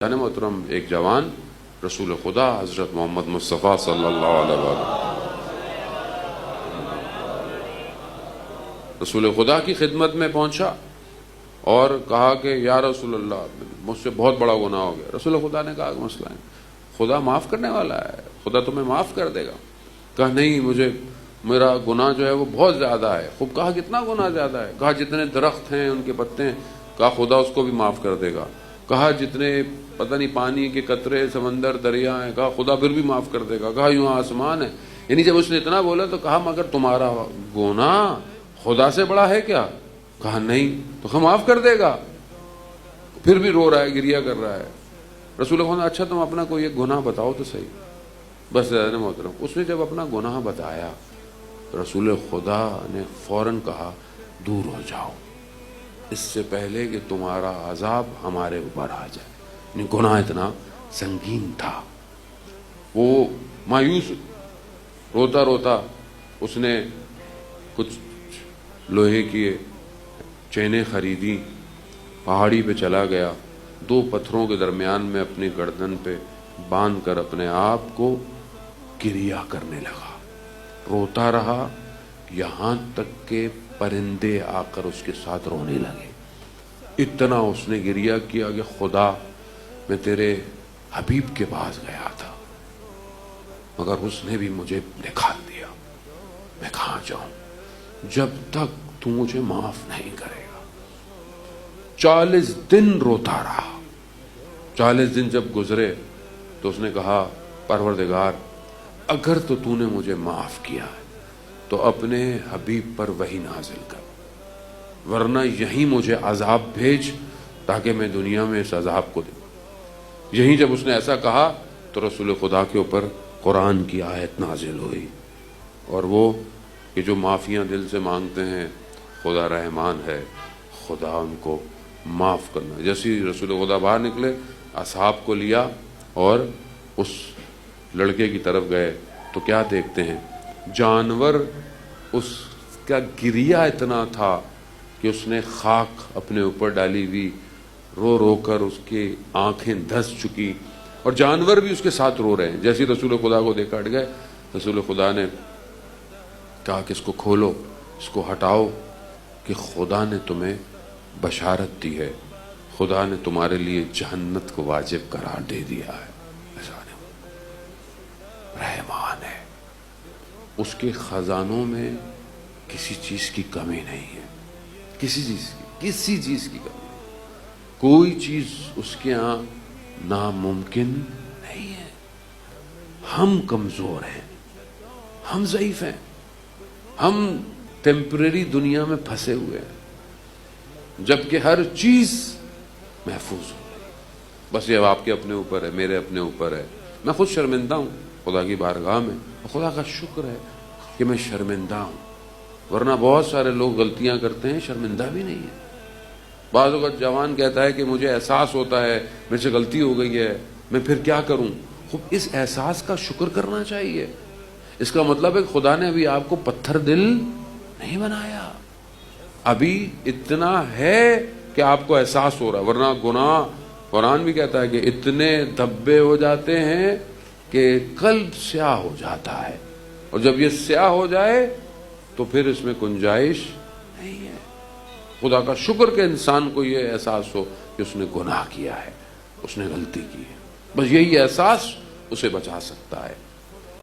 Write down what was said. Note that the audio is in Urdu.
جان محترم ایک جوان رسول خدا حضرت محمد مصطفیٰ صلی اللہ علیہ وسلم رسول خدا کی خدمت میں پہنچا اور کہا کہ یا رسول اللہ مجھ سے بہت بڑا گناہ ہو گیا۔ رسول خدا نے کہا کہ مسئلہ ہے، خدا معاف کرنے والا ہے، خدا تمہیں معاف کر دے گا۔ کہا نہیں، میرا گناہ جو ہے وہ بہت زیادہ ہے۔ خوب کہا کتنا گناہ زیادہ ہے؟ کہا جتنے درخت ہیں ان کے پتے ہیں۔ کہا خدا اس کو بھی معاف کر دے گا۔ کہا جتنے پتہ نہیں پانی کے قطرے سمندر دریا ہیں، کہا خدا پھر بھی معاف کر دے گا۔ کہا یوں آسمان ہے۔ یعنی جب اس نے اتنا بولا تو کہا مگر تمہارا گناہ خدا سے بڑا ہے کیا؟ کہا نہیں، تو ہم معاف کر دے گا۔ پھر بھی رو رہا ہے، گریا کر رہا ہے۔ رسول خدا نے اچھا تم اپنا کوئی ایک گناہ بتاؤ تو صحیح۔ بس محترم اس نے جب اپنا گناہ بتایا رسول خدا نے فوراً کہا دور ہو جاؤ اس سے پہلے کہ تمہارا عذاب ہمارے اوپر آ جائے۔ یعنی گناہ اتنا سنگین تھا۔ وہ مایوس روتا روتا اس نے کچھ لوہے کی چینیں خریدی، پہاڑی پہ چلا گیا، دو پتھروں کے درمیان میں اپنی گردن پہ باندھ کر اپنے آپ کو گریا کرنے لگا۔ روتا رہا یہاں تک کہ پرندے آ کر اس کے ساتھ رونے لگے۔ اتنا اس نے گریا کیا کہ خدا میں تیرے حبیب کے پاس گیا تھا مگر اس نے بھی مجھے نکال دیا، میں کہاں جاؤں جب تک تو مجھے معاف نہیں کرے گا۔ 40 دن روتا رہا۔ 40 دن جب گزرے تو اس نے کہا پروردگار اگر تو نے مجھے معاف کیا ہے تو اپنے حبیب پر وحی نازل کر، ورنہ یہیں مجھے عذاب بھیج تاکہ میں دنیا میں اس عذاب کو دوں۔ یہیں جب اس نے ایسا کہا تو رسول خدا کے اوپر قرآن کی آیت نازل ہوئی، اور وہ کہ جو معافیاں دل سے مانگتے ہیں خدا رحمان ہے، خدا ان کو معاف کرنا۔ جیسے رسول خدا باہر نکلے اصحاب کو لیا اور اس لڑکے کی طرف گئے تو کیا دیکھتے ہیں؟ جانور اس کا گریا اتنا تھا کہ اس نے خاک اپنے اوپر ڈالی ہوئی، رو رو کر اس کی آنکھیں دھس چکی اور جانور بھی اس کے ساتھ رو رہے ہیں۔ جیسے رسول خدا کو دیکھ ہٹ گئے، رسول خدا نے کہا کہ اس کو کھولو، اس کو ہٹاؤ کہ خدا نے تمہیں بشارت دی ہے، خدا نے تمہارے لیے جہنت کو واجب قرار دے دیا ہے۔ رحمان ہے، اس کے خزانوں میں کسی چیز کی کمی نہیں ہے، کسی چیز کی کمی نہیں، کوئی چیز اس کے ہاں ناممکن نہیں ہے۔ ہم کمزور ہیں، ہم ضعیف ہیں، ہم ٹیمپریری دنیا میں پھنسے ہوئے ہیں، جبکہ ہر چیز محفوظ ہو گئی۔ بس یہ آپ کے اپنے اوپر ہے، میرے اپنے اوپر ہے۔ میں خود شرمندہ ہوں خدا کی بارگاہ میں، خدا کا شکر ہے کہ میں شرمندہ ہوں، ورنہ بہت سارے لوگ غلطیاں کرتے ہیں شرمندہ بھی نہیں ہے۔ بعض اوقات جوان کہتا ہے کہ مجھے احساس ہوتا ہے میرے سے غلطی ہو گئی ہے، میں پھر کیا کروں؟ خوب اس احساس کا شکر کرنا چاہیے۔ اس کا مطلب ہے کہ خدا نے ابھی آپ کو پتھر دل نہیں بنایا، ابھی اتنا ہے کہ آپ کو احساس ہو رہا ہے، ورنہ گناہ قرآن بھی کہتا ہے کہ اتنے دھبے ہو جاتے ہیں کہ قلب سیاہ ہو جاتا ہے، اور جب یہ سیاہ ہو جائے تو پھر اس میں گنجائش نہیں ہے۔ خدا کا شکر کہ انسان کو یہ احساس ہو کہ اس نے گناہ کیا ہے، اس نے غلطی کی ہے، بس یہی احساس اسے بچا سکتا ہے۔